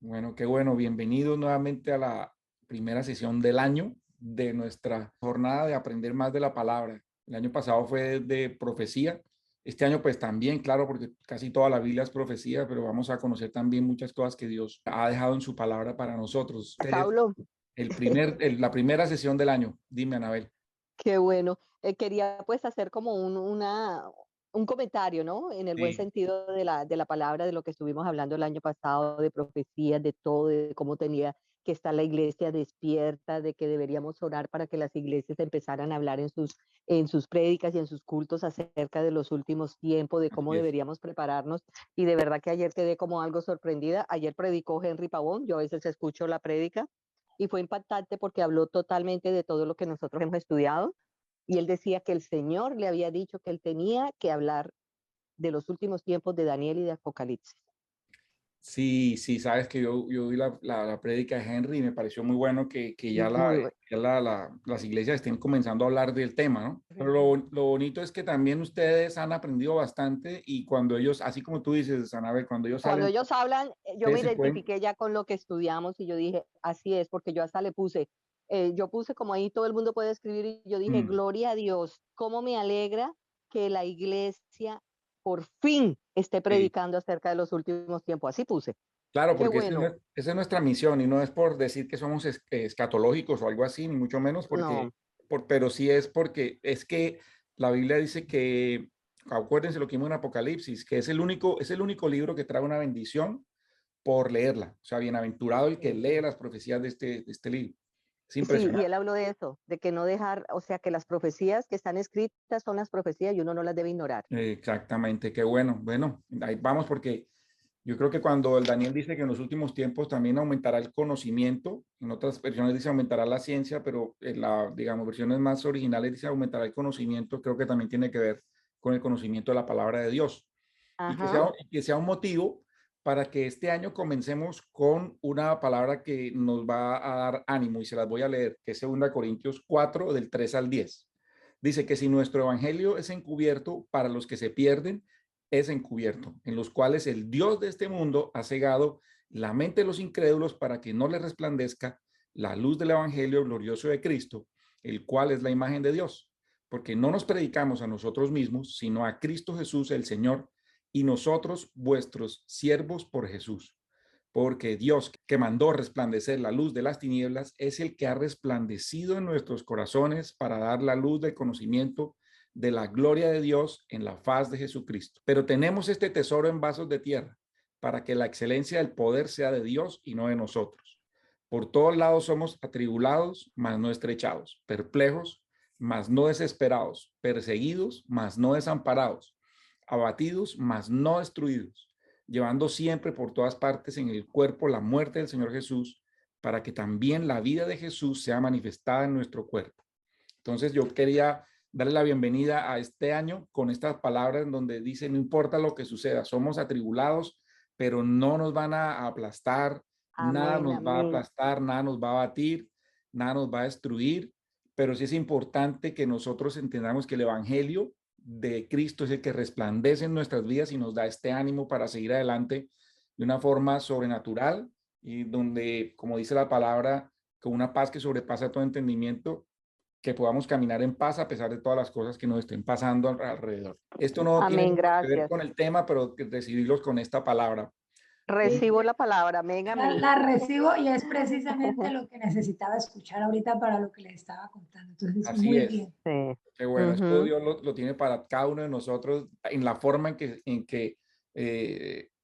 Bueno, qué bueno. Bienvenidos nuevamente a la primera sesión del año de nuestra jornada de aprender más de la palabra. El año pasado fue de profecía. Este año pues también, claro, porque casi toda la Biblia es profecía, pero vamos a conocer también muchas cosas que Dios ha dejado en su palabra para nosotros. Ustedes, Saulo, la primera sesión del año. Dime, Anabel. qué bueno. Quería pues hacer como un comentario, ¿no? En el buen Sí. sentido de la palabra, de lo que estuvimos hablando el año pasado, de profecías, de todo, de cómo tenía que estar la iglesia despierta, de que deberíamos orar para que las iglesias empezaran a hablar en sus prédicas y en sus cultos acerca de los últimos tiempos, de cómo Así es. deberíamos prepararnos. Y de verdad que ayer quedé como algo sorprendida. Ayer predicó Henry Pavón, yo a veces escucho la prédica y fue impactante porque habló totalmente de todo lo que nosotros hemos estudiado y él decía que el Señor le había dicho que él tenía que hablar de los últimos tiempos de Daniel y de Apocalipsis. Sí, sí, sabes que yo vi la prédica de Henry y me pareció muy bueno que ya, Muy bueno. las iglesias estén comenzando a hablar del tema, ¿no? Pero lo bonito es que también ustedes han aprendido bastante y cuando ellos, así como tú dices, Anabel, cuando ellos Cuando salen, ellos hablan, yo ustedes me se pueden, identifiqué ya con lo que estudiamos y yo dije, así es, porque yo hasta le puse, yo puse como ahí todo el mundo puede escribir y yo dije, mm, gloria a Dios, cómo me alegra que la iglesia por fin esté sí, predicando acerca de los últimos tiempos. Así puse. claro, Qué porque bueno. esa es nuestra misión y no es por decir que somos escatológicos o algo así, ni mucho menos, No, pero sí es porque es que la Biblia dice que, acuérdense lo que vimos en Apocalipsis, que es el único libro que trae una bendición por leerla. O sea, bienaventurado el que sí. lee las profecías de este libro. Es Sí, y impresionante. él habló de eso, de que no dejar, o sea, que las profecías que están escritas son las profecías y uno no las debe ignorar. Exactamente, qué bueno. Bueno, ahí vamos porque yo creo que cuando el Daniel dice que en los últimos tiempos también aumentará el conocimiento, en otras versiones dice aumentará la ciencia, pero en la, digamos, versiones más originales dice aumentará el conocimiento, creo que también tiene que ver con el conocimiento de la palabra de Dios. Ajá. Y que sea un motivo para que este año comencemos con una palabra que nos va a dar ánimo y se las voy a leer, que es 2 Corintios 4 del 3 al 10. Dice que si nuestro evangelio es encubierto para los que se pierden, es encubierto, en los cuales el Dios de este mundo ha cegado la mente de los incrédulos para que no les resplandezca la luz del evangelio glorioso de Cristo, el cual es la imagen de Dios, porque no nos predicamos a nosotros mismos, sino a Cristo Jesús el Señor, y nosotros vuestros siervos por Jesús. Porque Dios que mandó resplandecer la luz de las tinieblas es el que ha resplandecido en nuestros corazones para dar la luz del conocimiento de la gloria de Dios en la faz de Jesucristo. Pero tenemos este tesoro en vasos de tierra para que la excelencia del poder sea de Dios y no de nosotros. Por todos lados somos atribulados, mas no estrechados, perplejos, mas no desesperados, perseguidos, mas no desamparados, abatidos, mas no destruidos, llevando siempre por todas partes en el cuerpo la muerte del Señor Jesús, para que también la vida de Jesús sea manifestada en nuestro cuerpo. Entonces yo quería darle la bienvenida a este año con estas palabras en donde dice, no importa lo que suceda, somos atribulados, pero no nos van a aplastar, nada Amén, nos va a amén. aplastar, nada nos va a batir, nada nos va a destruir, pero sí es importante que nosotros entendamos que el Evangelio de Cristo es el que resplandece en nuestras vidas y nos da este ánimo para seguir adelante de una forma sobrenatural y donde, como dice la palabra, con una paz que sobrepasa todo entendimiento, que podamos caminar en paz a pesar de todas las cosas que nos estén pasando alrededor. Esto no tiene Amén, mucho que ver gracias. con el tema, pero que recibirlos con esta palabra. Eh, Recibo la palabra, amén, amén. La recibo y es precisamente lo que necesitaba escuchar ahorita para lo que le estaba contando. Entonces, Así muy es. bien. Sí. Qué bueno, esto Ujú. Dios lo tiene para cada uno de nosotros en la forma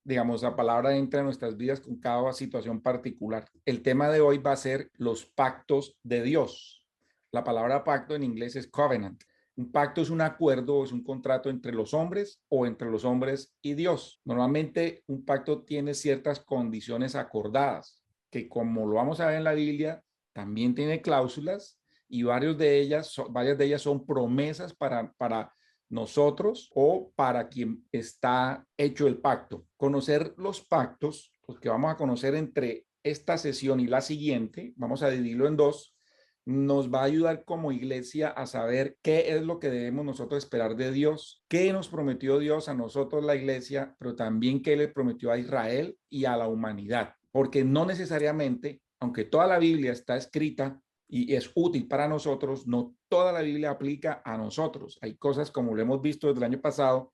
digamos, la palabra entra en nuestras vidas con cada situación particular. El tema de hoy va a ser los pactos de Dios. La palabra pacto en inglés es covenant. Un pacto es un acuerdo, es un contrato entre los hombres o entre los hombres y Dios. Normalmente un pacto tiene ciertas condiciones acordadas, que como lo vamos a ver en la Biblia, también tiene cláusulas y varias de ellas son promesas para nosotros o para quien está hecho el pacto. Conocer los pactos, los que vamos a conocer entre esta sesión y la siguiente, vamos a dividirlo en dos, nos va a ayudar como iglesia a saber qué es lo que debemos nosotros esperar de Dios, qué nos prometió Dios a nosotros la iglesia, pero también qué le prometió a Israel y a la humanidad. porque no necesariamente, aunque toda la Biblia está escrita y es útil para nosotros, no toda la Biblia aplica a nosotros. Hay cosas, como lo hemos visto desde el año pasado,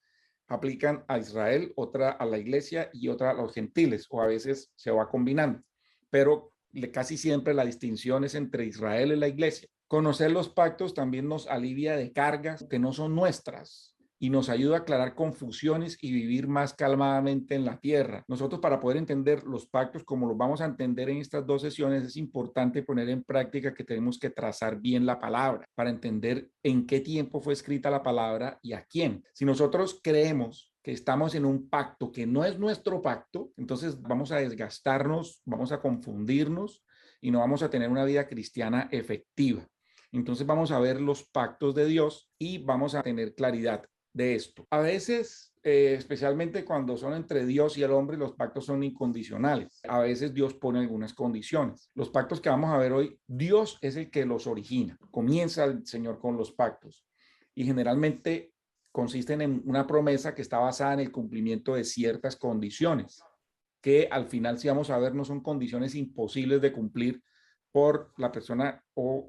aplican a Israel, otra a la iglesia y otra a los gentiles, o a veces se va combinando, pero casi siempre la distinción es entre Israel y la iglesia. Conocer los pactos también nos alivia de cargas que no son nuestras y nos ayuda a aclarar confusiones y vivir más calmadamente en la tierra. Nosotros, para poder entender los pactos como los vamos a entender en estas dos sesiones, es importante poner en práctica que tenemos que trazar bien la palabra para entender en qué tiempo fue escrita la palabra y a quién. Si nosotros creemos que estamos en un pacto que no es nuestro pacto, entonces vamos a desgastarnos, vamos a confundirnos y no vamos a tener una vida cristiana efectiva. Entonces vamos a ver los pactos de Dios y vamos a tener claridad de esto. A veces, especialmente cuando son entre Dios y el hombre, los pactos son incondicionales. A veces Dios pone algunas condiciones. Los pactos que vamos a ver hoy, Dios es el que los origina. Comienza el Señor con los pactos y generalmente consisten en una promesa que está basada en el cumplimiento de ciertas condiciones, que al final, si vamos a ver, no son condiciones imposibles de cumplir por la persona o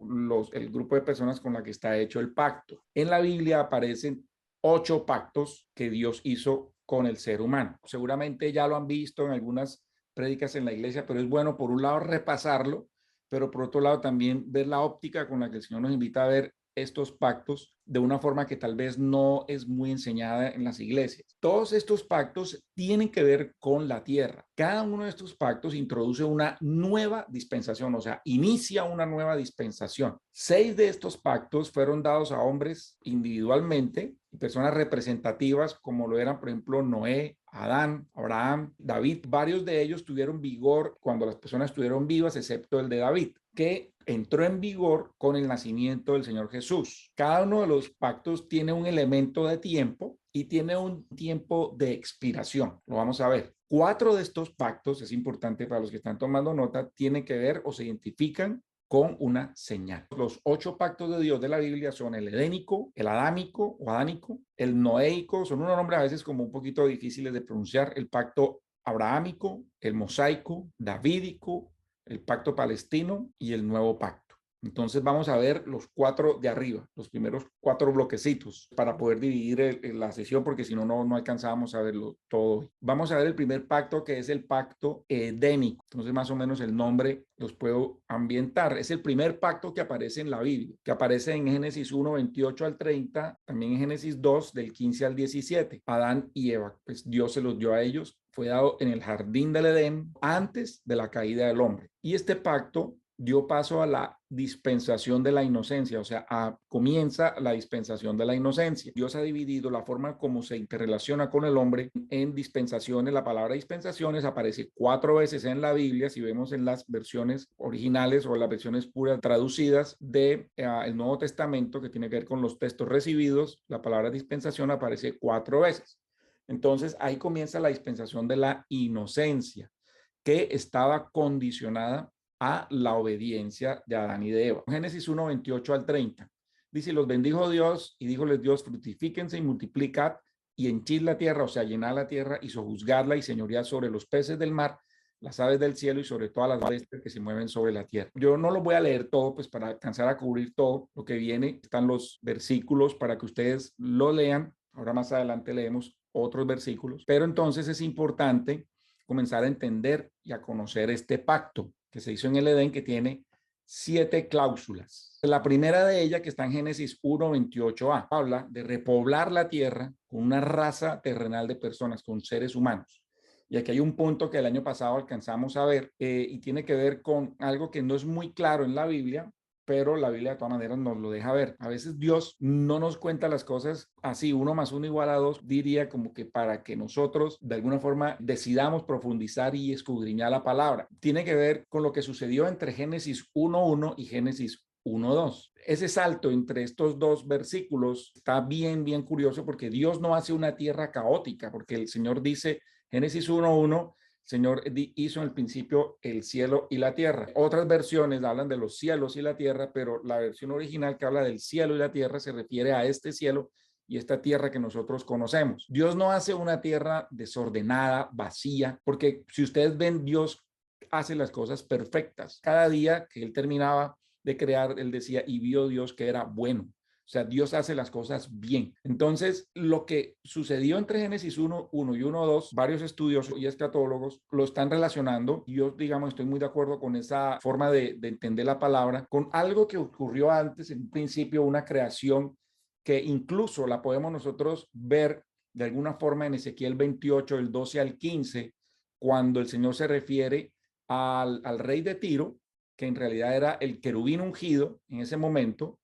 el grupo de personas con la que está hecho el pacto. En la Biblia aparecen 8 pactos que Dios hizo con el ser humano. Seguramente ya lo han visto en algunas prédicas en la iglesia, pero es bueno por un lado repasarlo, pero por otro lado también ver la óptica con la que el Señor nos invita a ver estos pactos de una forma que tal vez no es muy enseñada en las iglesias. Todos estos pactos tienen que ver con la tierra. Cada uno de estos pactos introduce una nueva dispensación, o sea, inicia una nueva dispensación. 6 de estos pactos fueron dados a hombres individualmente, personas representativas como lo eran, por ejemplo, Noé, Adán, Abraham, David. Varios de ellos tuvieron vigor cuando las personas estuvieron vivas, excepto el de David, que entró en vigor con el nacimiento del Señor Jesús. Cada uno de los pactos tiene un elemento de tiempo y tiene un tiempo de expiración. Lo vamos a ver. 4 de estos pactos, es importante para los que están tomando nota, tienen que ver o se identifican con una señal. Los 8 pactos de Dios de la Biblia son el edénico, el adámico o adánico, el noéico, son unos nombres a veces como un poquito difíciles de pronunciar, el pacto abrahámico, el mosaico, davídico, el pacto palestino y el nuevo pacto. Entonces vamos a ver los 4 de arriba, los primeros 4 bloquecitos para poder dividir la sesión, porque si no, no alcanzábamos a verlo todo. Vamos a ver el primer pacto, que es el pacto edénico. Entonces más o menos el nombre los puedo ambientar. Es el primer pacto que aparece en la Biblia, que aparece en Génesis 1, 28 al 30, también en Génesis 2, del 15 al 17. Adán y Eva, pues Dios se los dio a ellos. Fue dado en el jardín del Edén antes de la caída del hombre. Y este pacto dio paso a la dispensación de la inocencia, o sea, comienza la dispensación de la inocencia. Dios ha dividido la forma como se interrelaciona con el hombre en dispensaciones. La palabra dispensaciones aparece 4 veces en la Biblia, si vemos en las versiones originales o las versiones puras traducidas de el Nuevo Testamento, que tiene que ver con los textos recibidos, la palabra dispensación aparece 4 veces. Entonces ahí comienza la dispensación de la inocencia, que estaba condicionada a la obediencia de Adán y de Eva. Génesis 1, 28 al 30. Dice, los bendijo Dios y díjoles Dios, fructifíquense y multiplicad y henchid la tierra, o sea, llenad la tierra y sojuzgadla y señoread sobre los peces del mar, las aves del cielo y sobre todas las bestias que se mueven sobre la tierra. Yo no lo voy a leer todo, pues para alcanzar a cubrir todo lo que viene. Están los versículos para que ustedes lo lean. Ahora más adelante leemos otros versículos. Pero entonces es importante comenzar a entender y a conocer este pacto que se hizo en el Edén, que tiene 7 cláusulas. La primera de ellas, que está en Génesis 1, 28a, habla de repoblar la tierra con una raza terrenal de personas, con seres humanos. Y aquí hay un punto que el año pasado alcanzamos a ver y tiene que ver con algo que no es muy claro en la Biblia, pero la Biblia de todas maneras nos lo deja ver. A veces Dios no nos cuenta las cosas así, 1 más 1 igual a 2, diría como que para que nosotros de alguna forma decidamos profundizar y escudriñar la palabra. Tiene que ver con lo que sucedió entre Génesis 1:1 y Génesis 1:2. Ese salto entre estos 2 versículos está bien curioso, porque Dios no hace una tierra caótica, porque el Señor dice, Génesis 1:1, Señor hizo en el principio el cielo y la tierra. Otras versiones hablan de los cielos y la tierra, pero la versión original que habla del cielo y la tierra se refiere a este cielo y esta tierra que nosotros conocemos. Dios no hace una tierra desordenada, vacía, porque si ustedes ven, Dios hace las cosas perfectas. Cada día que él terminaba de crear, él decía, y vio Dios que era bueno. O sea, Dios hace las cosas bien. Entonces, lo que sucedió entre Génesis 1.1 y 1.2, varios estudiosos y escatólogos lo están relacionando. Yo, digamos, estoy muy de acuerdo con esa forma de entender la palabra, con algo que ocurrió antes, en un principio, una creación que incluso la podemos nosotros ver de alguna forma en Ezequiel 28, del 12 al 15, cuando el Señor se refiere al rey de Tiro, que en realidad era el querubín ungido en ese momento,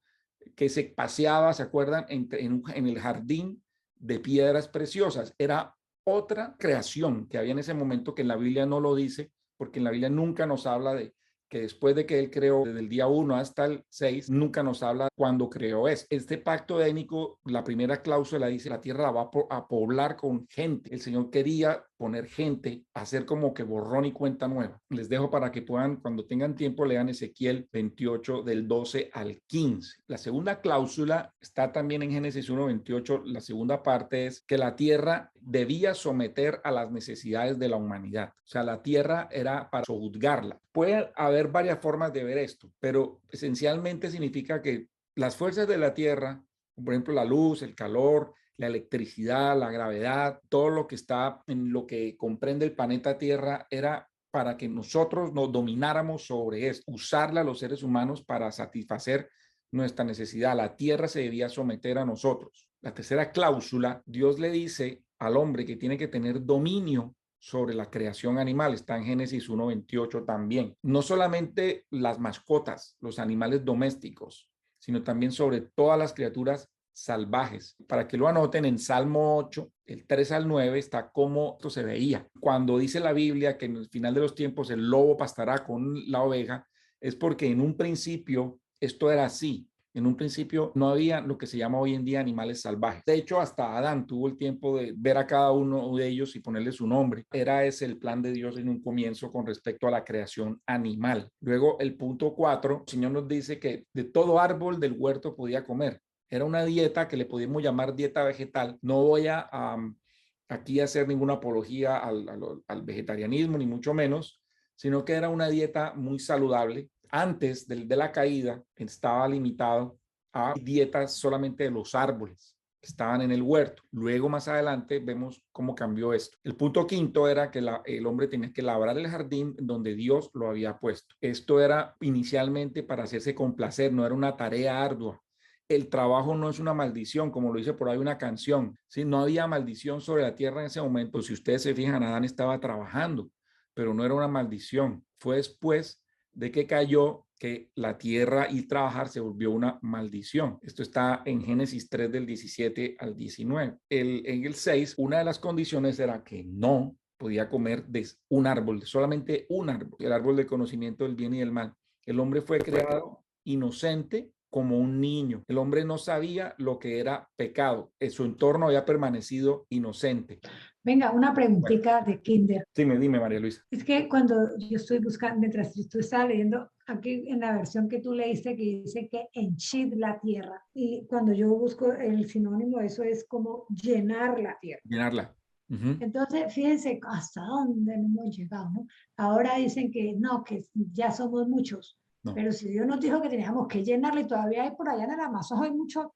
que se paseaba, ¿se acuerdan? En el jardín de piedras preciosas. Era otra creación que había en ese momento que en la Biblia no lo dice, porque en la Biblia nunca nos habla de que después de que él creó, desde el día 1 hasta el 6, nunca nos habla cuándo creó eso. Este pacto édnico, la primera cláusula dice, la tierra la va a poblar con gente. El Señor quería poner gente, hacer como que borrón y cuenta nueva. Les dejo para que puedan, cuando tengan tiempo, lean Ezequiel 28 del 12 al 15. La segunda cláusula está también en Génesis 1:28. La segunda parte es que la tierra debía someter a las necesidades de la humanidad. O sea, la tierra era para sojuzgarla. Puede haber varias formas de ver esto, pero esencialmente significa que las fuerzas de la tierra, por ejemplo, la luz, el calor, la electricidad, la gravedad, todo lo que está en lo que comprende el planeta Tierra era para que nosotros nos domináramos sobre esto, usarla los seres humanos para satisfacer nuestra necesidad. La Tierra se debía someter a nosotros. La tercera cláusula, Dios le dice al hombre que tiene que tener dominio sobre la creación animal, está en Génesis 1:28 también. No solamente las mascotas, los animales domésticos, sino también sobre todas las criaturas salvajes. Para que lo anoten, en Salmo 8, el 3 al 9, está cómo esto se veía. Cuando dice la Biblia que en el final de los tiempos el lobo pastará con la oveja, es porque en un principio esto era así. En un principio no había lo que se llama hoy en día animales salvajes. De hecho, hasta Adán tuvo el tiempo de ver a cada uno de ellos y ponerle su nombre. Era ese el plan de Dios en un comienzo con respecto a la creación animal. Luego, el punto 4, el Señor nos dice que de todo árbol del huerto podía comer. Era una dieta que le podíamos llamar dieta vegetal. No voy aquí a hacer ninguna apología al vegetarianismo, ni mucho menos, sino que era una dieta muy saludable. Antes de la caída estaba limitado a dietas solamente de los árboles que estaban en el huerto. Luego, más adelante, vemos cómo cambió esto. El punto quinto era que el hombre tenía que labrar el jardín donde Dios lo había puesto. Esto era inicialmente para hacerse complacer, no era una tarea ardua. El trabajo no es una maldición, como lo dice por ahí una canción. ¿Sí? No había maldición sobre la tierra en ese momento. Si ustedes se fijan, Adán estaba trabajando, pero no era una maldición. Fue después de que cayó que la tierra y trabajar se volvió una maldición. Esto está en Génesis 3 del 17 al 19. En el 6, una de las condiciones era que no podía comer de un árbol, solamente un árbol, el árbol del conocimiento del bien y del mal. El hombre fue creado inocente como un niño. El hombre no sabía lo que era pecado. En su entorno había permanecido inocente. Venga, una preguntita de Kinder. Dime, María Luisa. Es que cuando yo estoy buscando, mientras tú estabas leyendo, aquí en la versión que tú leíste, que dice que henchid la tierra, y cuando yo busco el sinónimo, eso es como llenar la tierra. Llenarla. Uh-huh. Entonces, fíjense hasta dónde hemos llegado, ¿no? Ahora dicen que no, que ya somos muchos. No. Pero si Dios nos dijo que teníamos que llenarle, todavía hay por allá en el Amazonas, hay mucha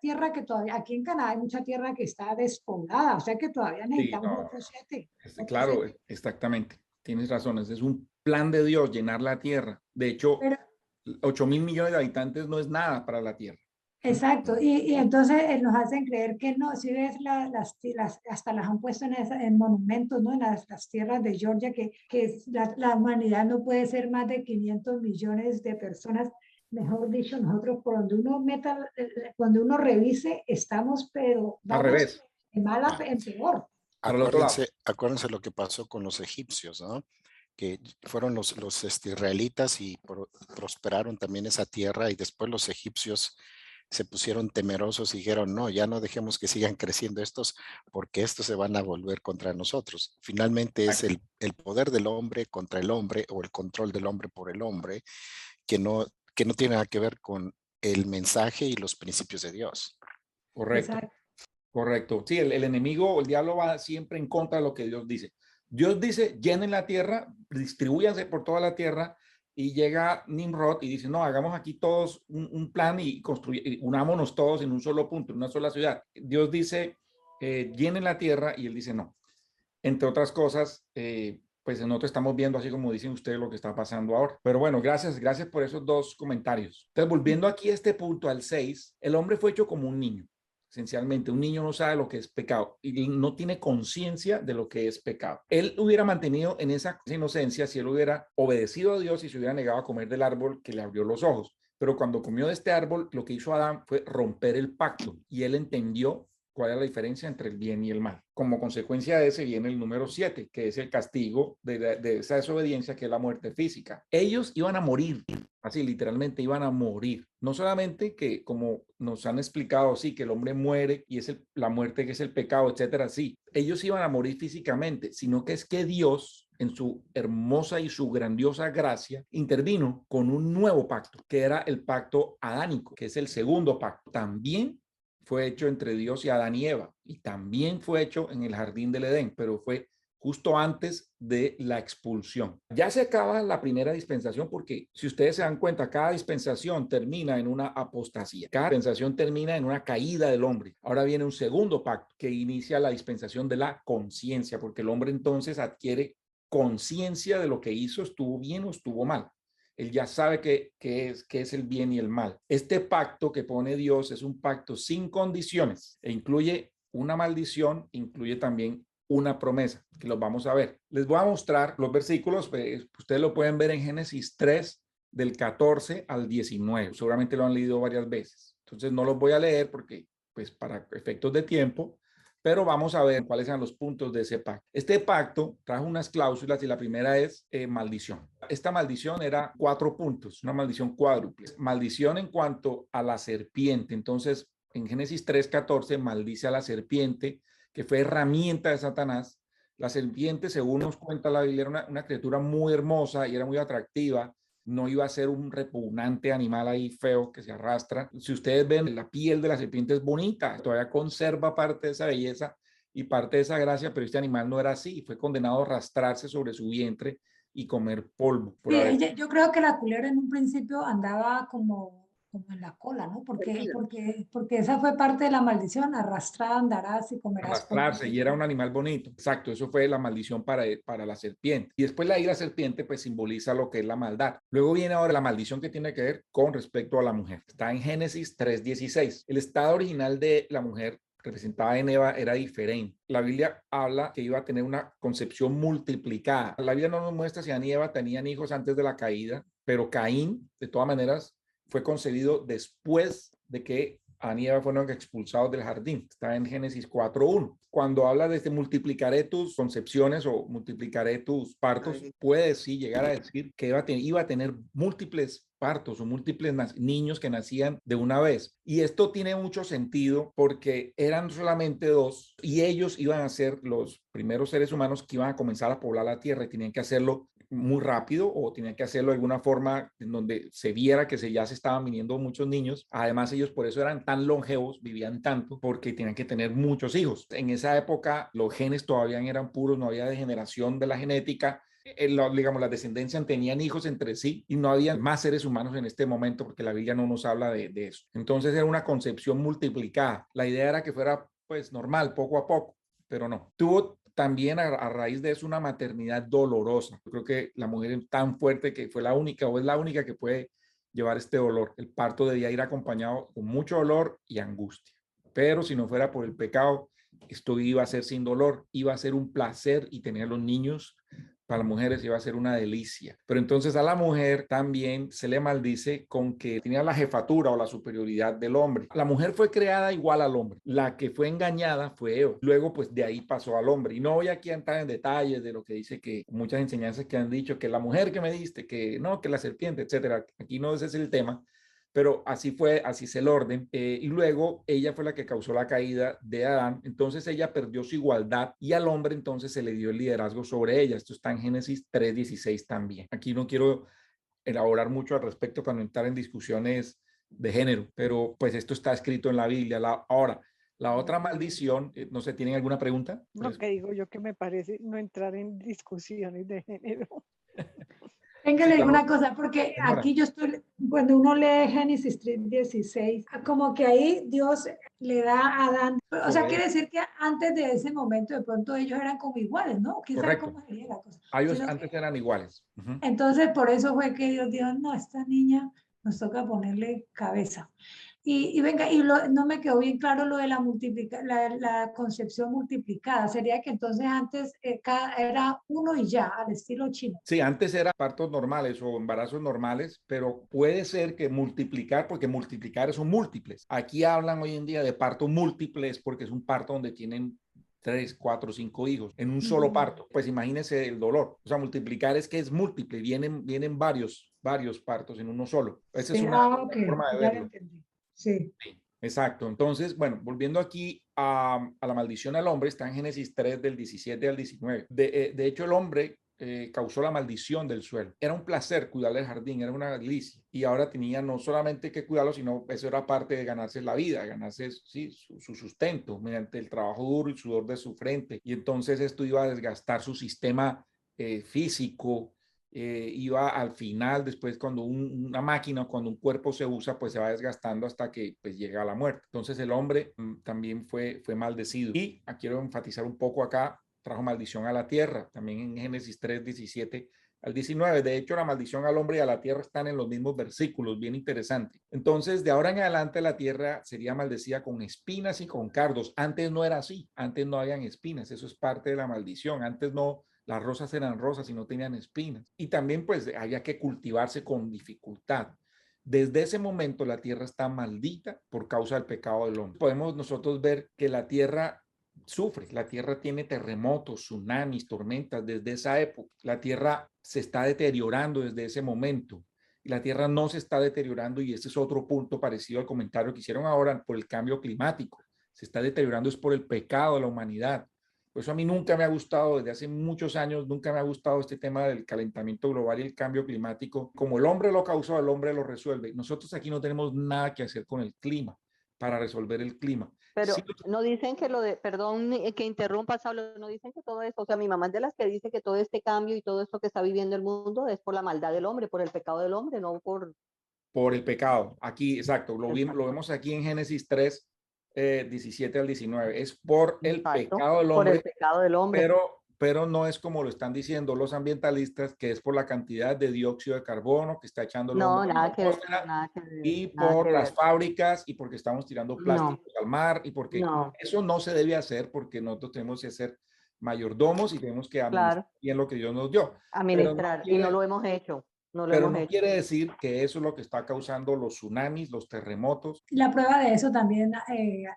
tierra que todavía, aquí en Canadá hay mucha tierra que está despoblada, o sea que todavía necesitamos Sí, no, otros 7. Claro, exactamente, tienes razón, ese es un plan de Dios, llenar la tierra. De hecho, 8.000 millones de habitantes no es nada para la tierra. Exacto, y entonces nos hacen creer que no, si ves hasta las han puesto en monumentos, ¿no? En las tierras de Georgia, que la humanidad no puede ser más de 500 millones de personas. Mejor dicho, nosotros por donde uno meta, cuando uno revise, estamos, pero al revés, de mala en peor. Acuérdense lo que pasó con los egipcios, ¿no? Que fueron los israelitas y prosperaron también esa tierra, y después los egipcios se pusieron temerosos y dijeron, no, ya no dejemos que sigan creciendo estos, porque estos se van a volver contra nosotros. Finalmente es el poder del hombre contra el hombre, o el control del hombre por el hombre, que no tiene nada que ver con el mensaje y los principios de Dios. Correcto. Exacto. Correcto. Sí, el enemigo o el diablo va siempre en contra de lo que Dios dice. Dios dice, llenen la tierra, distribúyanse por toda la tierra, y llega Nimrod y dice, no, hagamos aquí todos un plan y unámonos todos en un solo punto, en una sola ciudad. Dios dice, llenen la tierra, y él dice, no. Entre otras cosas, pues nosotros estamos viendo, así como dicen ustedes, lo que está pasando ahora. Pero bueno, gracias por esos dos comentarios. Entonces, volviendo aquí a este punto, al 6, el hombre fue hecho como un niño. Esencialmente, un niño no sabe lo que es pecado y no tiene conciencia de lo que es pecado. Él hubiera mantenido en esa inocencia si él hubiera obedecido a Dios y se hubiera negado a comer del árbol que le abrió los ojos. Pero cuando comió de este árbol, lo que hizo Adán fue romper el pacto, y él entendió cuál es la diferencia entre el bien y el mal. Como consecuencia de ese viene el número 7, que es el castigo de esa desobediencia, que es la muerte física. Ellos iban a morir, así literalmente iban a morir. No solamente que, como nos han explicado, sí, que el hombre muere y es la muerte que es el pecado, etcétera, sí. Ellos iban a morir físicamente, sino que es que Dios, en su hermosa y su grandiosa gracia, intervino con un nuevo pacto, que era el pacto adánico, que es el segundo pacto. También fue hecho entre Dios y Adán y Eva, y también fue hecho en el jardín del Edén, pero fue justo antes de la expulsión. Ya se acaba la primera dispensación, porque si ustedes se dan cuenta, cada dispensación termina en una apostasía, cada dispensación termina en una caída del hombre. Ahora viene un segundo pacto que inicia la dispensación de la conciencia, porque el hombre entonces adquiere conciencia de lo que hizo, estuvo bien o estuvo mal. Él ya sabe qué es el bien y el mal. Este pacto que pone Dios es un pacto sin condiciones e incluye una maldición, incluye también una promesa, que los vamos a ver. Les voy a mostrar los versículos, pues, ustedes lo pueden ver en Génesis 3, del 14 al 19. Seguramente lo han leído varias veces. Entonces no los voy a leer porque, pues, para efectos de tiempo, pero vamos a ver cuáles eran los puntos de ese pacto. Este pacto trajo unas cláusulas, y la primera es maldición. Esta maldición era 4 puntos, una maldición cuádruple. Maldición en cuanto a la serpiente. Entonces, en Génesis 3:14 maldice a la serpiente, que fue herramienta de Satanás. La serpiente, según nos cuenta la Biblia, era una criatura muy hermosa y era muy atractiva. No iba a ser un repugnante animal ahí feo que se arrastra. Si ustedes ven, la piel de la serpiente es bonita, todavía conserva parte de esa belleza y parte de esa gracia, pero este animal no era así. Fue condenado a arrastrarse sobre su vientre y comer polvo. Sí, yo creo que la culebra en un principio andaba como en la cola, ¿no? Porque esa fue parte de la maldición, arrastrada andarás y comerás polvo. Arrastrarse, y era un animal bonito. Exacto, eso fue la maldición para la serpiente. Y después la serpiente pues simboliza lo que es la maldad. Luego viene ahora la maldición que tiene que ver con respecto a la mujer. Está en Génesis 3:16. El estado original de la mujer representada en Eva era diferente. La Biblia habla que iba a tener una concepción multiplicada. La Biblia no nos muestra si Adán y Eva tenían hijos antes de la caída, pero Caín, de todas maneras, fue concebido después de que Adán y Eva fueron expulsados del jardín. Está en Génesis 4:1. Cuando habla de multiplicaré tus concepciones o multiplicaré tus partos, puede sí llegar a decir que iba a tener múltiples partos o múltiples niños que nacían de una vez. Y esto tiene mucho sentido porque eran solamente 2 y ellos iban a ser los primeros seres humanos que iban a comenzar a poblar la tierra, y tenían que hacerlo muy rápido o tenían que hacerlo de alguna forma en donde se viera que ya se estaban viniendo muchos niños. Además, ellos por eso eran tan longevos, vivían tanto, porque tenían que tener muchos hijos. En esa época los genes todavía eran puros, no había degeneración de la genética. Digamos, la descendencia tenían hijos entre sí y no había más seres humanos en este momento, porque la Biblia no nos habla de eso. Entonces era una concepción multiplicada. La idea era que fuera pues normal, poco a poco, pero no. Tuvo también a raíz de eso una maternidad dolorosa. Yo creo que la mujer es tan fuerte que fue la única o es la única que puede llevar este dolor. El parto debía ir acompañado con mucho dolor y angustia. Pero si no fuera por el pecado, esto iba a ser sin dolor, iba a ser un placer, y tener los niños para las mujeres iba a ser una delicia. Pero entonces a la mujer también se le maldice con que tenía la jefatura o la superioridad del hombre. La mujer fue creada igual al hombre. La que fue engañada fue Eva. Luego pues de ahí pasó al hombre. Y no voy aquí a entrar en detalles de lo que dice, que muchas enseñanzas que han dicho que la mujer que me diste, que no, que la serpiente, etcétera. Aquí no ese es el tema. Pero así fue, así es el orden. Y luego ella fue la que causó la caída de Adán. Entonces ella perdió su igualdad y al hombre entonces se le dio el liderazgo sobre ella. Esto está en Génesis 3:16 también. Aquí no quiero elaborar mucho al respecto para no entrar en discusiones de género, pero pues esto está escrito en la Biblia. Ahora, La otra maldición, no sé, ¿tienen alguna pregunta? Lo que digo yo que me parece no entrar en discusiones de género. Venga, Sí, le digo claro, una cosa, porque señora. aquí yo estoy, cuando uno lee Génesis 3:16, como que ahí Dios le da a Adán, o sea, quiere Correcto, decir que antes de ese momento de pronto ellos eran como iguales, ¿no? ¿Quién sabe correcto. cómo sería la cosa? Ellos Sino antes que, eran iguales. Ujú. entonces, por eso fue que Dios dijo, no, esta niña nos toca ponerle cabeza. Y venga, no me quedó bien claro lo de la concepción multiplicada. Sería que entonces antes era uno y ya, al estilo chino. Sí, antes eran partos normales o embarazos normales, pero puede ser que multiplicar, porque multiplicar son múltiples. Aquí hablan hoy en día de parto múltiples porque es un parto donde tienen 3, 4, 5 hijos en un solo parto. Pues imagínense el dolor. O sea, multiplicar es que es múltiple, vienen varios partos en uno solo. Esa es Sí, una ok, forma de ya lo verlo. entendí. Sí. Sí, exacto. Entonces, bueno, volviendo aquí a la maldición al hombre, está en Génesis 3 del 17 al 19. De hecho, el hombre causó la maldición del suelo. Era un placer cuidar el jardín, era una delicia. Y ahora tenía no solamente que cuidarlo, sino eso era parte de ganarse la vida, ganarse sí, su sustento mediante el trabajo duro y sudor de su frente. Y entonces esto iba a desgastar su sistema físico, iba al final, después cuando una máquina, cuando un cuerpo se usa, pues se va desgastando hasta que pues llega a la muerte. Entonces el hombre también fue maldecido. Y quiero enfatizar un poco acá, trajo maldición a la tierra, también en Génesis 3, 17 al 19. De hecho, la maldición al hombre y a la tierra están en los mismos versículos, bien interesante. Entonces, de ahora en adelante la tierra sería maldecida con espinas y con cardos. Antes no era así, antes no habían espinas, eso es parte de la maldición. Antes no, las rosas eran rosas y no tenían espinas. Y también pues había que cultivarse con dificultad. Desde ese momento la tierra está maldita por causa del pecado del hombre. Podemos nosotros ver que la tierra sufre, la tierra tiene terremotos, tsunamis, tormentas desde esa época. La tierra se está deteriorando desde ese momento. La tierra no se está deteriorando y este es otro punto parecido al comentario que hicieron ahora por el cambio climático. Se está deteriorando es por el pecado de la humanidad. Por eso a mí nunca me ha gustado, desde hace muchos años, nunca me ha gustado este tema del calentamiento global y el cambio climático. Como el hombre lo causó, el hombre lo resuelve. Nosotros aquí no tenemos nada que hacer con el clima para resolver el clima. Pero Sí, no dicen que lo de, perdón que interrumpa, Saulo, no dicen que todo eso, o sea, mi mamá es de las que dice que todo este cambio y todo esto que está viviendo el mundo es por la maldad del hombre, por el pecado del hombre, no por... por el pecado. Aquí, exacto, lo Exacto, vemos aquí en Génesis 3, 17 al 19. Es por el exacto, pecado del por el hombre, pecado del hombre. pero no es como lo están diciendo los ambientalistas, que es por la cantidad de dióxido de carbono que está echando el No, hombre en la nada que ver, atmósfera nada que ver, y nada por que las ver. fábricas y porque estamos tirando No, plásticos al mar y porque no, eso no se debe hacer porque nosotros tenemos que ser mayordomos y tenemos que administrar claro, bien lo que Dios nos dio. Pero no administrar, y no quiere, lo hemos hecho, no lo pero hemos no hecho. quiere decir que eso es lo que está causando los tsunamis, los terremotos. La prueba de eso también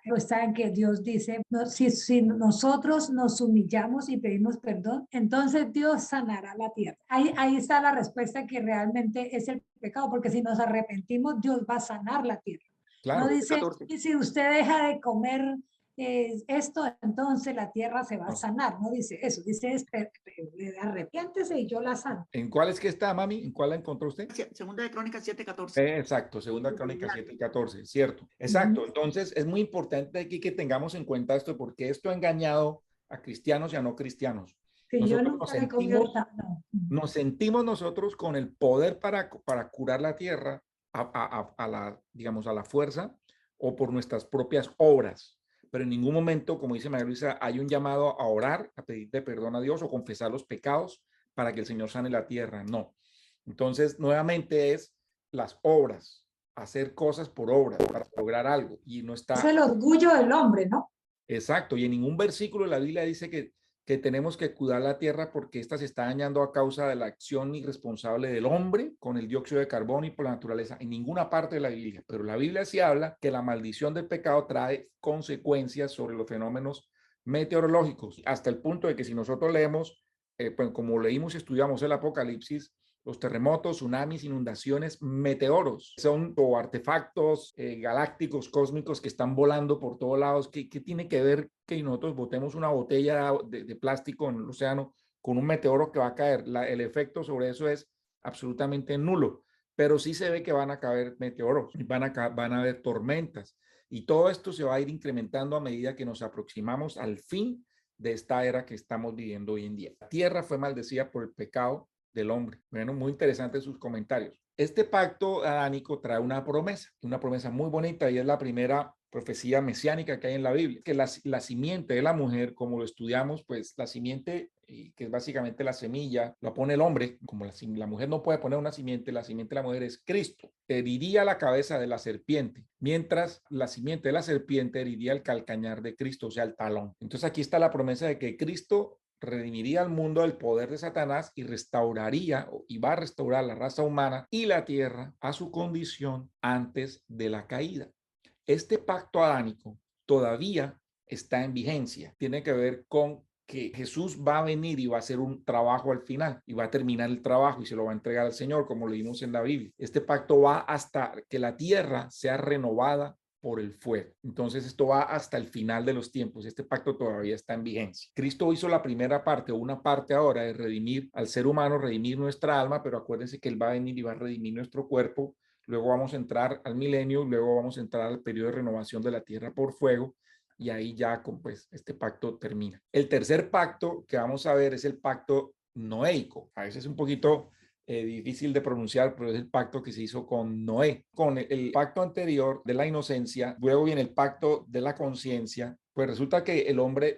está en que Dios dice, no, si nosotros nos humillamos y pedimos perdón, entonces Dios sanará la tierra. Ahí está la respuesta que realmente es el pecado, porque si nos arrepentimos, Dios va a sanar la tierra. No Claro, dice, y si usted deja de comer esto, entonces la tierra se va a no. sanar. No dice eso, dice arrepiéntese y yo la sano. ¿En cuál es que está, mami? ¿En cuál la encontró usted? Segunda de Crónicas 7:14. Exacto, segunda Crónica 7 y 14, cierto. Ujú. Exacto, entonces es muy importante aquí que tengamos en cuenta esto porque esto ha engañado a cristianos y a no cristianos. Que yo Nosotros nunca le he comido no. nos sentimos nosotros con el poder para curar la tierra a la, digamos, a la fuerza o por nuestras propias obras. Pero en ningún momento, como dice María Luisa, hay un llamado a orar, a pedirle perdón a Dios o confesar los pecados para que el Señor sane la tierra. No. Entonces, nuevamente es las obras, hacer cosas por obras para lograr algo. Y no Es está el orgullo del hombre, ¿no? exacto. Y en ningún versículo de la Biblia dice que tenemos que cuidar la tierra porque ésta se está dañando a causa de la acción irresponsable del hombre con el dióxido de carbono y por la naturaleza. En ninguna parte de la Biblia. Pero la Biblia sí habla que la maldición del pecado trae consecuencias sobre los fenómenos meteorológicos, hasta el punto de que si nosotros leemos, pues como leímos y estudiamos el Apocalipsis, los terremotos, tsunamis, inundaciones, meteoros, son o artefactos galácticos, cósmicos que están volando por todos lados. ¿Qué tiene que ver que nosotros botemos una botella de plástico en el océano con un meteoro que va a caer? El efecto sobre eso es absolutamente nulo, pero sí se ve que van a caer meteoros, van a haber tormentas. Y todo esto se va a ir incrementando a medida que nos aproximamos al fin de esta era que estamos viviendo hoy en día. La tierra fue maldecida por el pecado del hombre. Bueno, muy interesante sus comentarios. Este pacto adánico trae una promesa muy bonita, y es la primera profecía mesiánica que hay en la Biblia, que la simiente de la mujer, como lo estudiamos, pues la simiente, que es básicamente la semilla, la pone el hombre. Como la mujer no puede poner una simiente, la simiente de la mujer es Cristo. Heriría la cabeza de la serpiente, mientras la simiente de la serpiente heriría el calcañar de Cristo, o sea, el talón. Entonces aquí está la promesa de que Cristo redimiría al mundo del poder de Satanás y restauraría, y va a restaurar la raza humana y la tierra a su condición antes de la caída. Este pacto adánico todavía está en vigencia. Tiene que ver con que Jesús va a venir y va a hacer un trabajo al final, y va a terminar el trabajo y se lo va a entregar al Señor, como leímos en la Biblia. Este pacto va hasta que la tierra sea renovada por el fuego. Entonces esto va hasta el final de los tiempos. Este pacto todavía está en vigencia. Cristo hizo la primera parte, o una parte ahora, de redimir al ser humano, redimir nuestra alma, pero acuérdense que Él va a venir y va a redimir nuestro cuerpo. Luego vamos a entrar al milenio, luego vamos a entrar al periodo de renovación de la tierra por fuego, y ahí ya pues este pacto termina. El tercer pacto que vamos a ver es el pacto noéico. A veces es un poquito difícil de pronunciar, pero es el pacto que se hizo con Noé. Con el pacto anterior de la inocencia, luego viene el pacto de la conciencia. Pues resulta que el hombre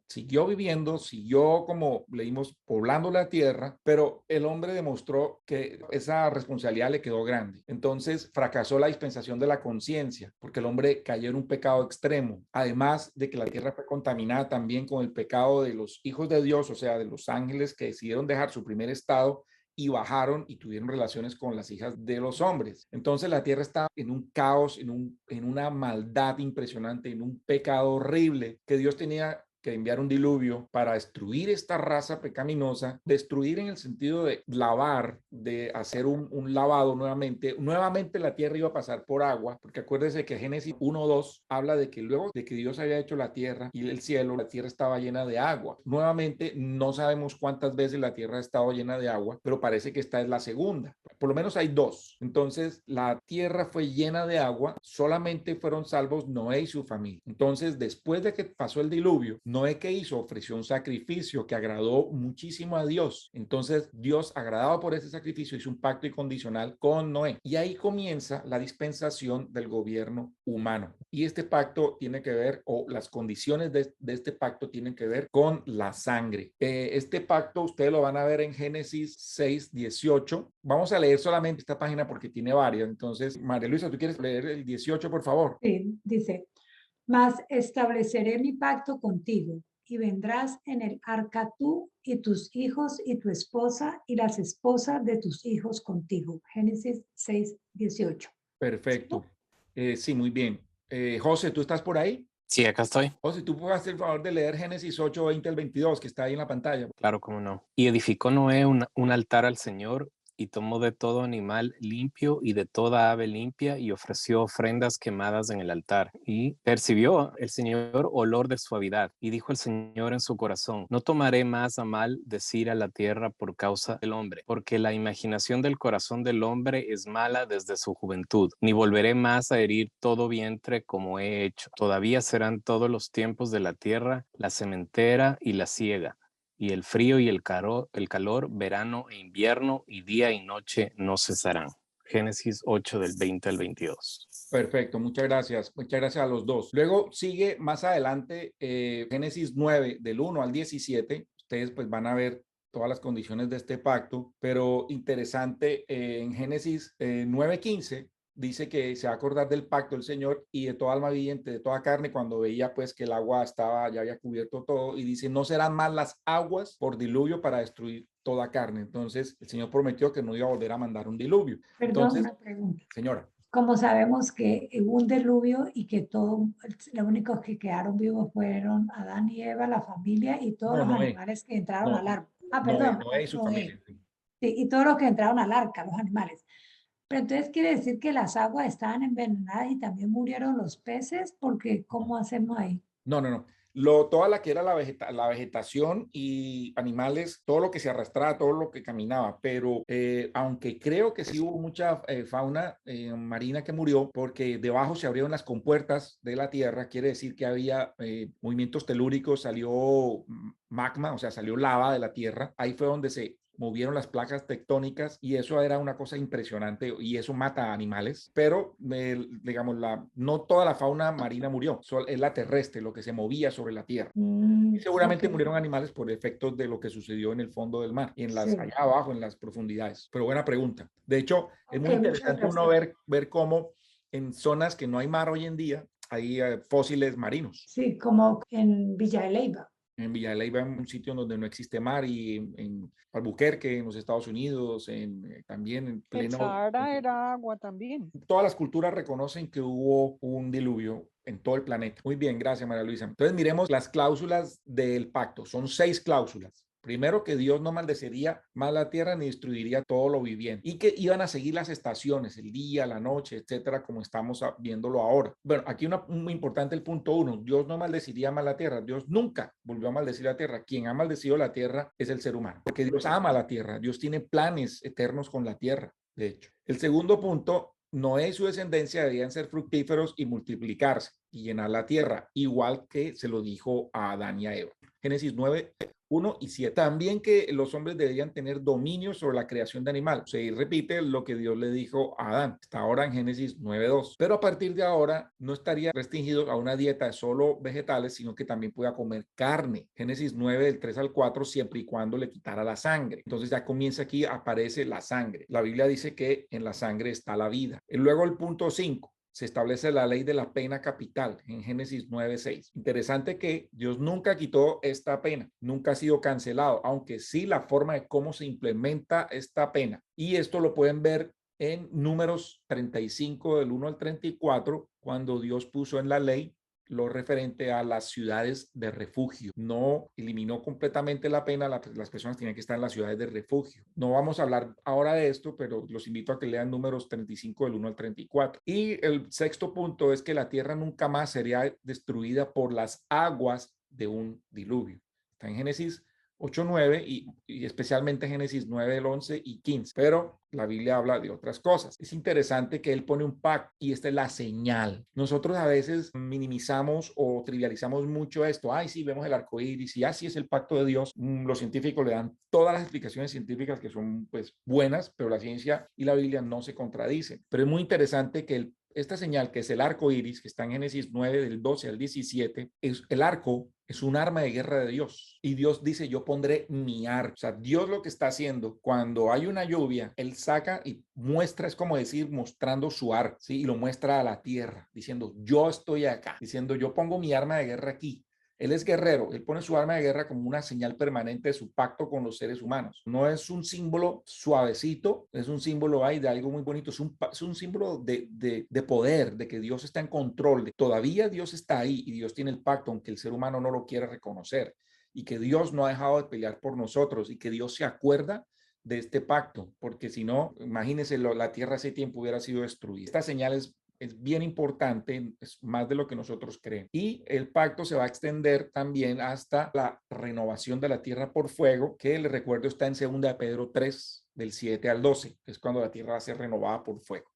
siguió viviendo, siguió, como leímos, poblando la tierra, pero el hombre demostró que esa responsabilidad le quedó grande. Entonces fracasó la dispensación de la conciencia, porque el hombre cayó en un pecado extremo, además de que la tierra fue contaminada también con el pecado de los hijos de Dios, o sea, de los ángeles que decidieron dejar su primer estado y bajaron y tuvieron relaciones con las hijas de los hombres. Entonces la tierra está en un caos, en una maldad impresionante, en un pecado horrible, que Dios tenía que enviar un diluvio para destruir esta raza pecaminosa, destruir en el sentido de lavar, de hacer un lavado nuevamente. Nuevamente la tierra iba a pasar por agua, porque acuérdense que Génesis 1:2 habla de que luego de que Dios había hecho la tierra y el cielo, la tierra estaba llena de agua. Nuevamente no sabemos cuántas veces la tierra ha estado llena de agua, pero parece que esta es la segunda. Por lo menos hay dos. Entonces la tierra fue llena de agua, solamente fueron salvos Noé y su familia. Entonces, después de que pasó el diluvio, Noé, ¿qué hizo? Ofreció un sacrificio que agradó muchísimo a Dios. Entonces Dios, agradado por ese sacrificio, hizo un pacto incondicional con Noé, y ahí comienza la dispensación del gobierno humano. Y este pacto tiene que ver, o las condiciones de este pacto tienen que ver con la sangre. Este pacto ustedes lo van a ver en Génesis 6:18. Vamos a leer solamente esta página porque tiene varias. Entonces, María Luisa, ¿tú quieres leer el 18, por favor? Sí, dice: mas estableceré mi pacto contigo, y vendrás en el arca tú y tus hijos y tu esposa y las esposas de tus hijos contigo. Génesis 6:18. Perfecto. Sí, muy bien. José, ¿tú estás por ahí? Sí, acá estoy. José, ¿tú puedes hacer el favor de leer Génesis 8:20-22, que está ahí en la pantalla? Claro, cómo no. Y edificó Noé un altar al Señor, y tomó de todo animal limpio y de toda ave limpia, y ofreció ofrendas quemadas en el altar. Y percibió el Señor olor de suavidad, y dijo el Señor en su corazón: no tomaré más a mal decir a la tierra por causa del hombre, porque la imaginación del corazón del hombre es mala desde su juventud, ni volveré más a herir todo vientre como he hecho. Todavía serán todos los tiempos de la tierra, la sementera y la siega, y el frío y el calor, verano e invierno, y día y noche no cesarán. Génesis 8 del 20 al 22. Perfecto, muchas gracias. Muchas gracias a los dos. Luego sigue más adelante Génesis 9 del 1 al 17. Ustedes pues van a ver todas las condiciones de este pacto, pero interesante, en Génesis 9:15 dice que se va a acordar del pacto del Señor y de toda alma viviente, de toda carne, cuando veía pues que el agua ya había cubierto todo, y dice: no serán más las aguas por diluvio para destruir toda carne. Entonces el Señor prometió que no iba a volver a mandar un diluvio. Perdón, Entonces, una pregunta. señora. Como sabemos que hubo un diluvio y que los únicos que quedaron vivos fueron Adán y Eva, la familia y todos los Noé. animales que entraron No, al arca. Noé y su familia. Sí. Sí, y todos los que entraron al arca, los animales. Pero entonces quiere decir que las aguas estaban envenenadas y también murieron los peces, porque ¿cómo hacemos ahí? No. Toda la que era la vegetación y animales, todo lo que se arrastraba, todo lo que caminaba, pero aunque creo que sí hubo mucha fauna marina que murió, porque debajo se abrieron las compuertas de la tierra, quiere decir que había movimientos telúricos, salió magma, o sea, salió lava de la tierra, ahí fue donde se movieron las placas tectónicas y eso era una cosa impresionante y eso mata a animales, pero digamos, no toda la fauna marina murió, es la terrestre, lo que se movía sobre la tierra. Y seguramente Ok, murieron animales por efectos de lo que sucedió en el fondo del mar y sí. allá abajo, en las profundidades. Pero buena pregunta. De hecho, es Ok, muy muchas interesante uno gracias. ver cómo en zonas que no hay mar hoy en día hay fósiles marinos. Sí, como en Villa de Leyva. En Villa de Leyva, en un sitio donde no existe mar, y en Albuquerque, en los Estados Unidos, también en El pleno... Sahara era agua también. Todas las culturas reconocen que hubo un diluvio en todo el planeta. Muy bien, gracias, María Luisa. Entonces miremos las cláusulas del pacto. Son 6 cláusulas. Primero, que Dios no maldecería más la tierra ni destruiría todo lo viviente, y que iban a seguir las estaciones, el día, la noche, etcétera, como estamos viéndolo ahora. Bueno, aquí muy importante el punto 1. Dios no maldeciría más la tierra. Dios nunca volvió a maldecir la tierra. Quien ha maldecido la tierra es el ser humano, porque Dios ama la tierra. Dios tiene planes eternos con la tierra, de hecho. El segundo punto: Noé y su descendencia debían ser fructíferos y multiplicarse y llenar la tierra, igual que se lo dijo a Adán y a Eva. Génesis 9, 1 y 7. También que los hombres deberían tener dominio sobre la creación de animales. Se repite lo que Dios le dijo a Adán. Está ahora en Génesis 9:2. Pero a partir de ahora no estaría restringido a una dieta de solo vegetales, sino que también pueda comer carne. Génesis 9, del 3 al 4, siempre y cuando le quitara la sangre. Entonces ya comienza aquí, aparece la sangre. La Biblia dice que en la sangre está la vida. Y luego el punto 5. Se establece la ley de la pena capital en Génesis 9:6. Interesante que Dios nunca quitó esta pena, nunca ha sido cancelado, aunque sí la forma de cómo se implementa esta pena. Y esto lo pueden ver en Números 35, del 1 al 34, cuando Dios puso en la ley lo referente a las ciudades de refugio. No eliminó completamente la pena, las personas tenían que estar en las ciudades de refugio. No vamos a hablar ahora de esto, pero los invito a que lean Números 35, del 1 al 34. Y el sexto punto es que la tierra nunca más sería destruida por las aguas de un diluvio. Está en Génesis 8, 9 y especialmente Génesis 9, del 11 y 15. Pero la Biblia habla de otras cosas. Es interesante que él pone un pacto y esta es la señal. Nosotros a veces minimizamos o trivializamos mucho esto. Ay, sí, vemos el arco iris y así es el pacto de Dios. Los científicos le dan todas las explicaciones científicas que son pues buenas, pero la ciencia y la Biblia no se contradicen. Pero es muy interesante que esta señal, que es el arco iris, que está en Génesis 9, del 12 al 17, el arco es un arma de guerra de Dios. Y Dios dice, yo pondré mi arco. O sea, Dios lo que está haciendo, cuando hay una lluvia, Él saca y muestra, es como decir, mostrando su arco, ¿sí? Y lo muestra a la tierra, diciendo, yo estoy acá, diciendo, yo pongo mi arma de guerra aquí. Él es guerrero, él pone su arma de guerra como una señal permanente de su pacto con los seres humanos. No es un símbolo suavecito, es un símbolo de algo muy bonito, es un símbolo de poder, de que Dios está en control, todavía Dios está ahí y Dios tiene el pacto, aunque el ser humano no lo quiere reconocer, y que Dios no ha dejado de pelear por nosotros y que Dios se acuerda de este pacto, porque si no, imagínense, la tierra hace tiempo hubiera sido destruida. Esta señal es bien importante, es más de lo que nosotros creemos. Y el pacto se va a extender también hasta la renovación de la tierra por fuego, que les recuerdo está en 2 de Pedro 3, del 7 al 12, que es cuando la tierra va a ser renovada por fuego.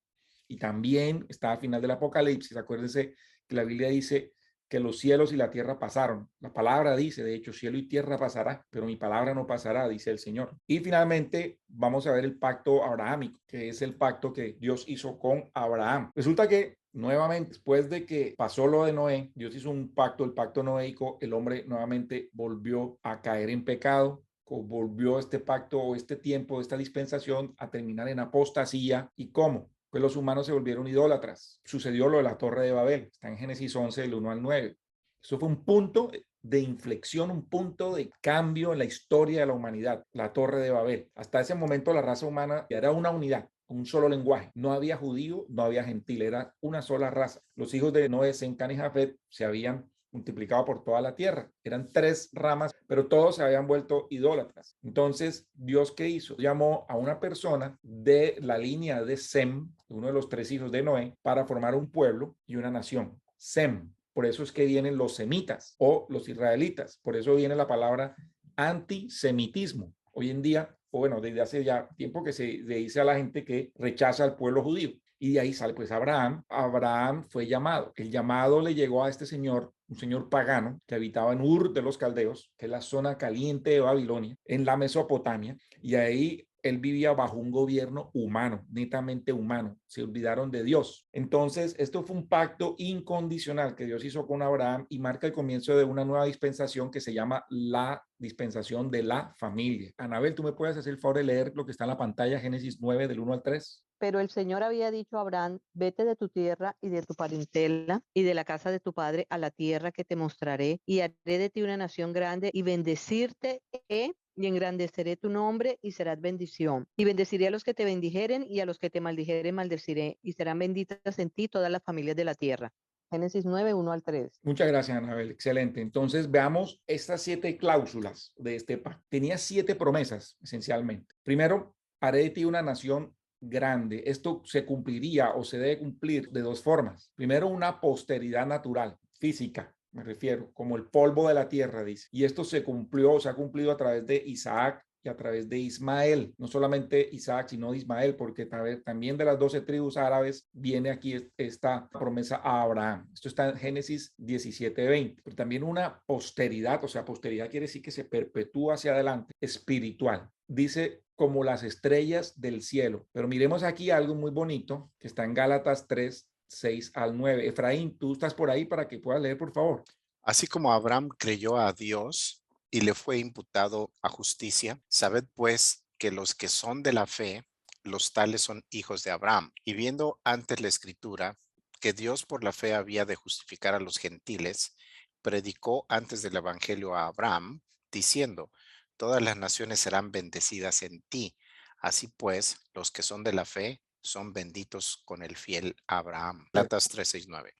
Y también está a final del Apocalipsis, acuérdense que la Biblia dice que los cielos y la tierra pasaron. La palabra dice, de hecho, cielo y tierra pasará, pero mi palabra no pasará, dice el Señor. Y finalmente vamos a ver el pacto abrahámico, que es el pacto que Dios hizo con Abraham. Resulta que nuevamente, después de que pasó lo de Noé, Dios hizo un pacto, el pacto noéico, el hombre nuevamente volvió a caer en pecado, volvió este pacto o este tiempo, esta dispensación a terminar en apostasía. ¿Y cómo? Pues los humanos se volvieron idólatras. Sucedió lo de la Torre de Babel, está en Génesis 11, del 1 al 9. Eso fue un punto de inflexión, un punto de cambio en la historia de la humanidad, la Torre de Babel. Hasta ese momento la raza humana era una unidad, un solo lenguaje. No había judío, no había gentil, era una sola raza. Los hijos de Noé, Sem, Can y Jafet se habían multiplicado por toda la tierra. Eran 3 ramas, pero todos se habían vuelto idólatras. Entonces, ¿Dios qué hizo? Llamó a una persona de la línea de Sem, uno de los 3 hijos de Noé, para formar un pueblo y una nación. Sem. Por eso es que vienen los semitas o los israelitas. Por eso viene la palabra antisemitismo. Hoy en día, o bueno, desde hace ya tiempo que se le dice a la gente que rechaza al pueblo judío. Y de ahí sale pues Abraham. Abraham fue llamado. El llamado le llegó a este señor, un señor pagano que habitaba en Ur de los Caldeos, que es la zona caliente de Babilonia, en la Mesopotamia. Y ahí él vivía bajo un gobierno humano, netamente humano. Se olvidaron de Dios. Entonces, esto fue un pacto incondicional que Dios hizo con Abraham y marca el comienzo de una nueva dispensación que se llama la dispensación de la familia. Anabel, ¿tú me puedes hacer el favor de leer lo que está en la pantalla, Génesis 9, del 1 al 3? Pero el Señor había dicho a Abraham, vete de tu tierra y de tu parentela y de la casa de tu padre a la tierra que te mostraré y haré de ti una nación grande y bendecirte y engrandeceré tu nombre y serás bendición. Y bendeciré a los que te bendijeren y a los que te maldijeren maldeciré y serán benditas en ti todas las familias de la tierra. Génesis 9, 1 al 3. Muchas gracias, Anabel. Excelente. Entonces, veamos estas 7 cláusulas de este pacto. Tenía 7 promesas, esencialmente. Primero, haré de ti una nación grande. Esto se cumpliría o se debe cumplir de 2 formas. Primero, una posteridad natural, física, me refiero, como el polvo de la tierra, dice. Y esto se cumplió, se ha cumplido a través de Isaac y a través de Ismael, no solamente Isaac, sino de Ismael, porque también de las 12 tribus árabes viene aquí esta promesa a Abraham. Esto está en Génesis 17:20, pero también una posteridad, o sea, posteridad quiere decir que se perpetúa hacia adelante, espiritual. Dice como las estrellas del cielo. Pero miremos aquí algo muy bonito que está en Gálatas 3, 6 al 9. Efraín, tú estás por ahí para que puedas leer, por favor. Así como Abraham creyó a Dios y le fue imputado a justicia, sabed pues que los que son de la fe, los tales son hijos de Abraham. Y viendo antes la escritura que Dios por la fe había de justificar a los gentiles, predicó antes del evangelio a Abraham, diciendo, todas las naciones serán bendecidas en ti. Así pues, los que son de la fe son benditos con el fiel Abraham. Gálatas 3, 6, 9.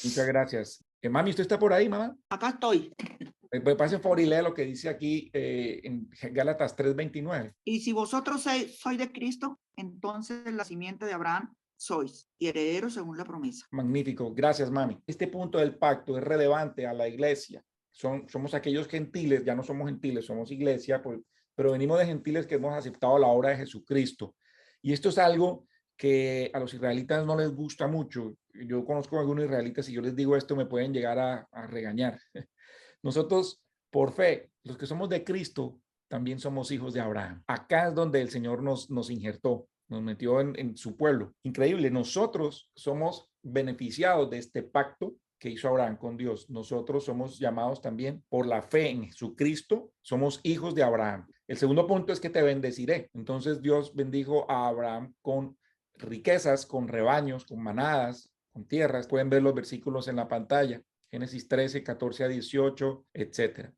Muchas gracias. Mami, ¿usted está por ahí, mamá? Acá estoy. Me pase por favor y lea lo que dice aquí en Gálatas 3:29. Y si vosotros sois de Cristo, entonces la simiente de Abraham sois y herederos según la promesa. Magnífico. Gracias, mami. Este punto del pacto es relevante a la iglesia. Somos aquellos gentiles, ya no somos gentiles, somos iglesia, pues, pero venimos de gentiles que hemos aceptado la obra de Jesucristo. Y esto es algo que a los israelitas no les gusta mucho. Yo conozco a algunos israelitas y yo les digo esto, me pueden llegar a regañar. Nosotros, por fe, los que somos de Cristo, también somos hijos de Abraham. Acá es donde el Señor nos injertó, nos metió en su pueblo. Increíble, nosotros somos beneficiados de este pacto que hizo Abraham con Dios. Nosotros somos llamados también por la fe en Jesucristo, somos hijos de Abraham. El segundo punto es que te bendeciré. Entonces Dios bendijo a Abraham con riquezas, con rebaños, con manadas, con tierras. Pueden ver los versículos en la pantalla. Génesis 13, 14 a 18, etcétera.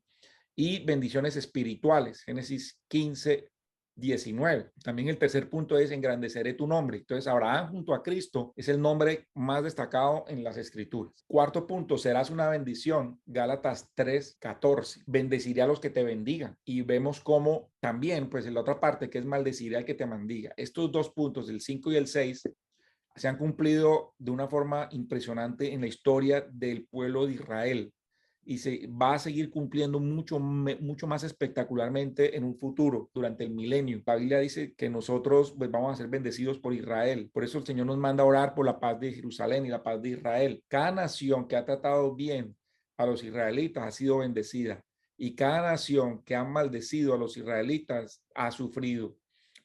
Y bendiciones espirituales, Génesis 15, 19. También el tercer punto es engrandeceré tu nombre. Entonces, Abraham junto a Cristo es el nombre más destacado en las escrituras. Cuarto punto, serás una bendición, Gálatas 3, 14. Bendeciré a los que te bendigan. Y vemos cómo también, pues en la otra parte, que es maldeciré al que te maldiga. Estos 2 puntos, el 5 y el 6, se han cumplido de una forma impresionante en la historia del pueblo de Israel y se va a seguir cumpliendo mucho más espectacularmente en un futuro, durante el milenio. La Biblia dice que nosotros pues, vamos a ser bendecidos por Israel. Por eso el Señor nos manda a orar por la paz de Jerusalén y la paz de Israel. Cada nación que ha tratado bien a los israelitas ha sido bendecida y cada nación que ha maldecido a los israelitas ha sufrido.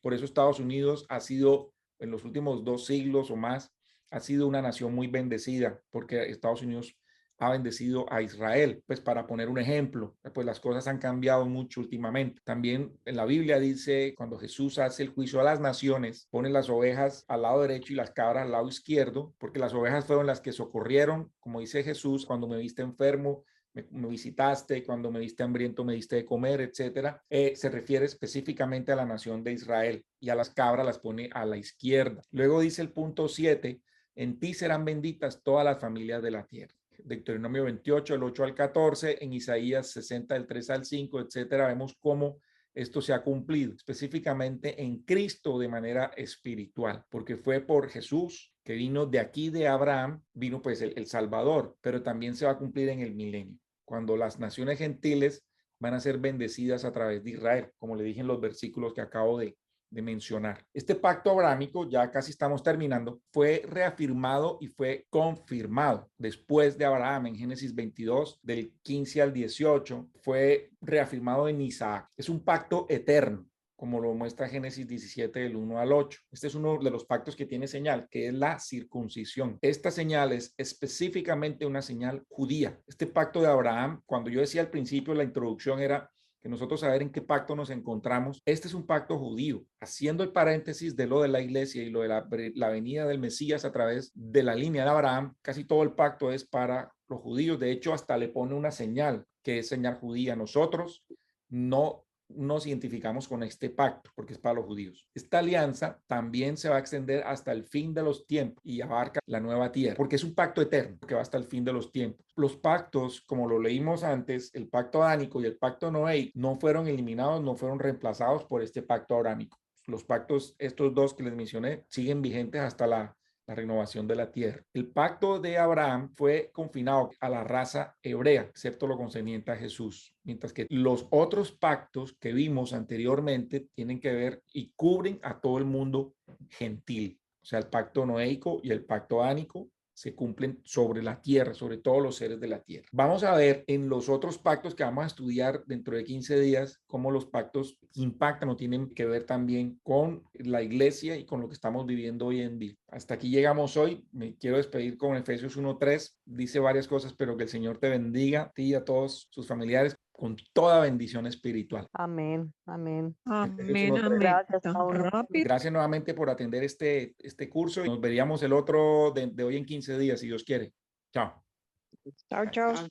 Por eso Estados Unidos ha sido en los últimos 2 siglos o más, ha sido una nación muy bendecida, porque Estados Unidos ha bendecido a Israel. Pues para poner un ejemplo, pues las cosas han cambiado mucho últimamente. También en la Biblia dice, cuando Jesús hace el juicio a las naciones, pone las ovejas al lado derecho y las cabras al lado izquierdo, porque las ovejas fueron las que socorrieron, como dice Jesús, cuando me viste enfermo, me visitaste, cuando me viste hambriento me diste de comer, etcétera. Se refiere específicamente a la nación de Israel y a las cabras las pone a la izquierda. Luego dice el punto 7, en ti serán benditas todas las familias de la tierra. Deuteronomio 28, del 8 al 14, en Isaías 60, del 3 al 5, etcétera. Vemos cómo esto se ha cumplido específicamente en Cristo de manera espiritual, porque fue por Jesús que vino de aquí de Abraham, vino pues el Salvador, pero también se va a cumplir en el milenio, cuando las naciones gentiles van a ser bendecidas a través de Israel, como le dije en los versículos que acabo de mencionar. Este pacto abrámico, ya casi estamos terminando, fue reafirmado y fue confirmado después de Abraham en Génesis 22, del 15 al 18, fue reafirmado en Isaac. Es un pacto eterno, como lo muestra Génesis 17, del 1 al 8. Este es uno de los pactos que tiene señal, que es la circuncisión. Esta señal es específicamente una señal judía. Este pacto de Abraham, cuando yo decía al principio, la introducción era que nosotros saber en qué pacto nos encontramos. Este es un pacto judío, haciendo el paréntesis de lo de la iglesia y lo de la venida del Mesías a través de la línea de Abraham. Casi todo el pacto es para los judíos. De hecho, hasta le pone una señal, que es señal judía. Nosotros no nos identificamos con este pacto porque es para los judíos. Esta alianza también se va a extender hasta el fin de los tiempos y abarca la nueva tierra, porque es un pacto eterno que va hasta el fin de los tiempos. Los pactos, como lo leímos antes, el pacto adánico y el pacto noéico, no fueron eliminados, no fueron reemplazados por este pacto abrámico. Los pactos, estos dos que les mencioné, siguen vigentes hasta la renovación de la tierra. El pacto de Abraham fue confinado a la raza hebrea, excepto lo concerniente a Jesús, mientras que los otros pactos que vimos anteriormente tienen que ver y cubren a todo el mundo gentil. O sea, el pacto noéico y el pacto ánico se cumplen sobre la tierra, sobre todos los seres de la tierra. Vamos a ver en los otros pactos que vamos a estudiar dentro de 15 días, cómo los pactos impactan o tienen que ver también con la iglesia y con lo que estamos viviendo hoy en día. Hasta aquí llegamos hoy. Me quiero despedir con Efesios 1:3. Dice varias cosas, pero que el Señor te bendiga, a ti y a todos sus familiares, con toda bendición espiritual. Amén, amén. Amén, amén. Gracias, Tan Paulo. rápido. Gracias nuevamente por atender este curso. Nos veríamos el otro de hoy en 15 días, si Dios quiere. Chao. Chao, chao. Chao.